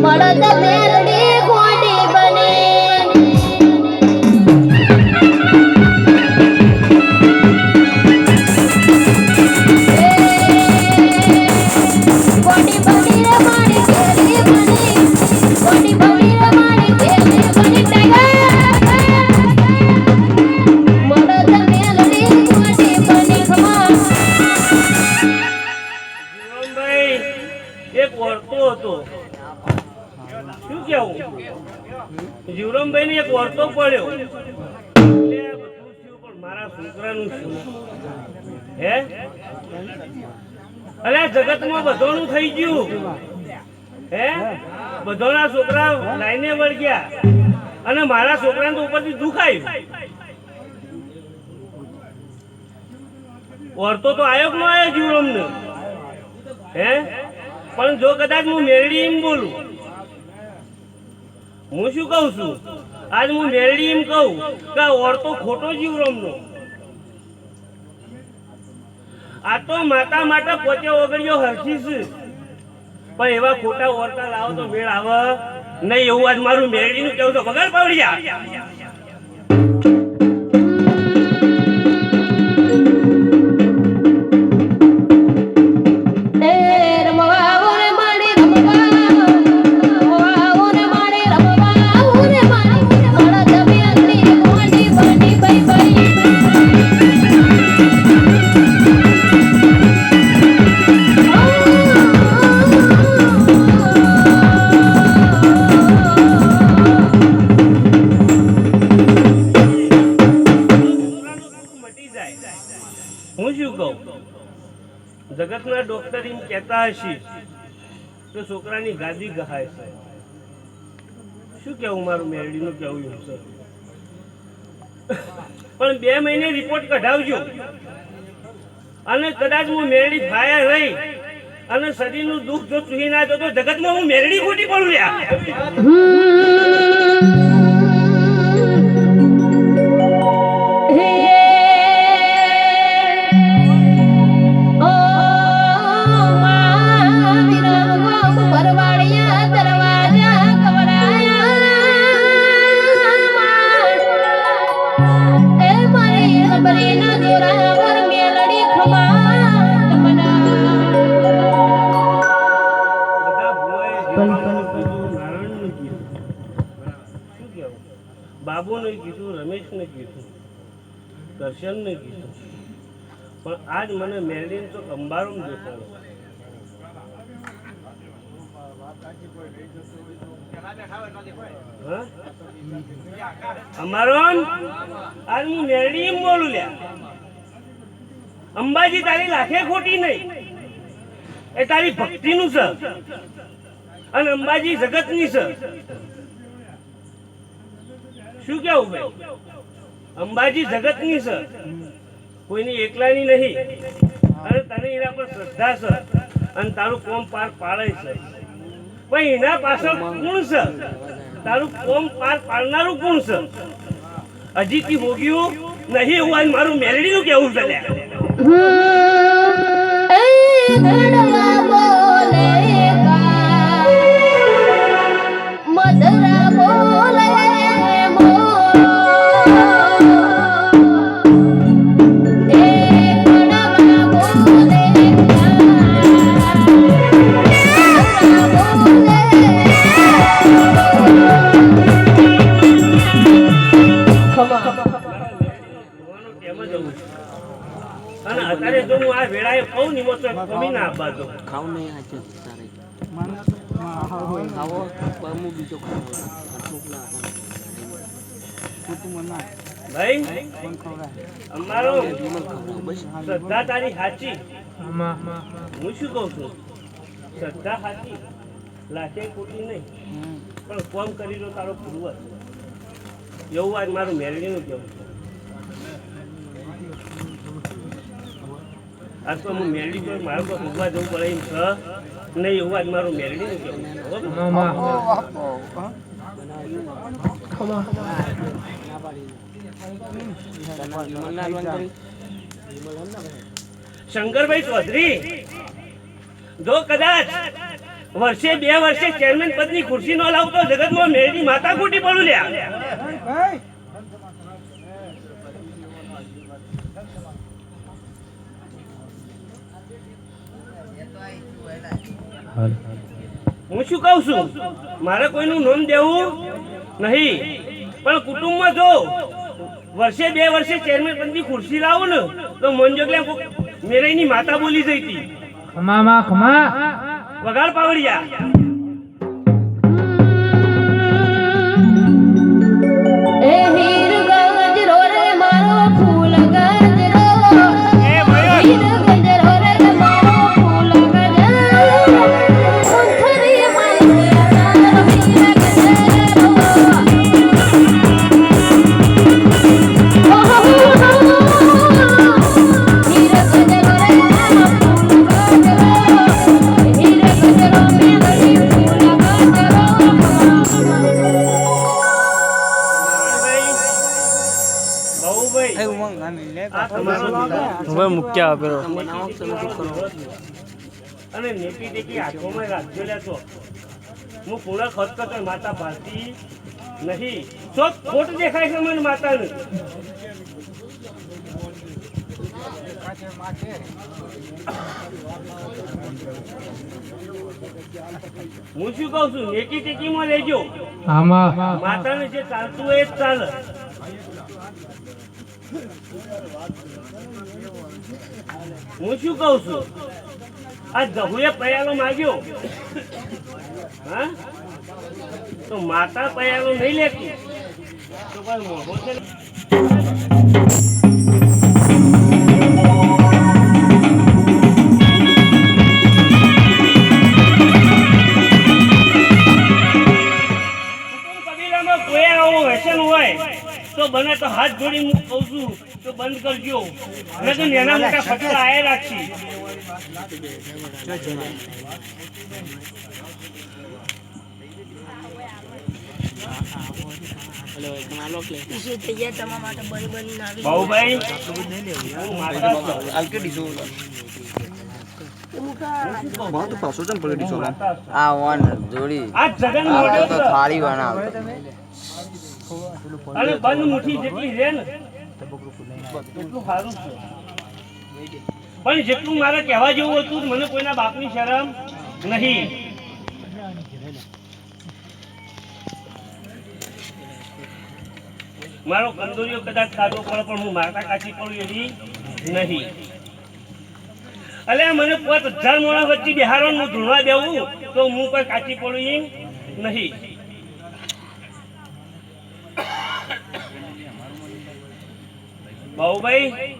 મળદ મેલડી ગોડી બને ગોડી બની રે મારી કેરી બની ગોડી બની રે મારી કેરી બની ટાઈગર મળદ મેલડી ગોડી બની ખમા જીવનભાઈ એક વર્તો હતો શું કેવું જીવરામભાઈ ને એક વર્તો પડ્યો એટલે આ બધું થયું પણ મારા છોકરાનું શું હે અરે જગતમાં બધાનું થઈ ગયું હે બધાના છોકરા લાઈને વળગ્યા અને મારા છોકરાને તો ઉપરથી દુઃખ આવ્યું વર્તો તો આવ્યો કે ન આવ્યો જીવરામને હે પણ જો કદાચ હું મેરડી એમ બોલું હું શું કહું છું આજ હું મેરડી એમ કહું કે ઓરતો ખોટો જીવરામનો આ તો માતા માટે પોતે ઓગળ્યો હરખી છે પણ એવા ખોટા ઓરતા લાવો તો મેળ આવે નહીં એવું આજ મારું મેરડીનું કેવું તો વગર પાવડિયા હું શું કહું જગતના ડોક્ટર એમ કહેતા હશે તો છોકરાની ગાદી ગહાય છે શું કેવું મારું મેરડીનું કેવું એમ છે પણ 2 મહિને રિપોર્ટ કઢાવજો અને કદાચ હું મેરડી ફાયા રહી અને શરીરનું દુઃખ જો ચૂહી ના તો જગતમાં હું મેરડી ખોટી પડું લ્યા બાબુને કીધું રમેશને કીધું દર્શનને કીધું પણ આજ મને મેરડીને તો અંબારું દેખાડો અમારો આજ હું મેરડી એમ બોલું લ્યા અંબાજી તારી લાખે ખોટી નહીં એ તારી ભક્તિનું છે અને અંબાજી જગતની છે શું કેવું ભાઈ અંબાજી જગતની છે કોઈની એકલાની નહીં અને તને એના પર શ્રદ્ધા છે અને તારું કોમ પાર પાડે છે પણ એના પાછળ કોણ છે તારું કોમ પાર પાડનારું કોણ છે હજી થી ભોગ્યું નહીં એવું આજ મારું મેલડીનું કેવું છે મધરા બોલે અને અત્યારે જો હું આ વેળાએ કહું ને તો કમી ના આપવા દો ખાવ નહીં આ છે તારે ખાવો બમુ બીજો ખાવો ભાઈ અમારો શ્રદ્ધા તારી સાચી હું શું કહું છું શ્રદ્ધા સાચી લાખે ખોટી નહીં પણ કોમ કરી લો તારો પૂર્વજ એવું આજ મારું મેળવીનું કેવું છે આજ તો હું મેળવી તો મારું તો ઉભા જવું પડે એમ છે નહીં એવું આજ મારું મેળવીનું કેવું શંકરભાઈ ચૌધરી જો કદાચ વર્ષે 2 વર્ષે ચેરમેન પદની ખુરશી નો લાવતો જગતમાં મેળની માતા ખોટી પડું લ્યા. હું શું કહું છું, મારે કોઈનું નામ દેવું નહીં, પણ કુટુંબમાં જો વર્ષે 2 વર્ષે ચેરમેન પદની ખુરશી લાવું ને તો મોંજોગલે મેરેની માતા બોલી જઈ હતી. વગાડ પાવડિયા. એ હીર ગજરો રે મારો ફૂલ ગજરો હીર ગજરો રે મારો ફૂલ ગજરો ઉંથરી મારી તારો હીર ગજરો હીર ગજરો રે મારો ફૂલ ગજરો હીર ગજરો મેલડી ફૂલ ગજરો. બાબુભાઈ, આ તમારો હવે મૂક્યા આપેલો બનાવો તમે શું કરો અને નેકી ટેકી હાથોમાં રાખજો લે તો હું પૂરા ખત કરતો માતા ભારતી નહીં. તો ખોટ દેખાય છે મને માતાને. હું શું કહું છું, નેકી ટેકીમાં લેજો. માતાને જે ચાલતું હોય એ જ ચાલે. હું શું કહું છું, આ જહુએ પયાલો માગ્યો, હા તો માતા પયાલો નહીં લેતી તો કોઈ મોઢો છે. કબીલામાં કોઈ આવું વ્યસન હોય તો બને તો હાથ જોડી હું કહું છું તો બંધ કરજો, મેં તો નાના મોટા ફટકા આયા રાખી. બાબુભાઈ, હું માતા છું. આ વન જોડી આ જગન આ મોઢે તો છે. થાળી બનાવ અને બંધ મુઠ્ઠી જેટલી છે ને એટલું સારું છે, પણ જેટલું મારે કહેવા જેવું હતું મને કોઈના બાપની શરમ નહીં. મારો કંદોરીઓ કદાચ ખાધો પડે પણ હું માતા કાચી પડું એવી નહીં. અલ્યા મને 5000 મોણા વચ્ચે બિહારવાનું ધૂણવા દેવું તો હું કોઈ કાચી પડું એમ નહીં. બાબુભાઈ,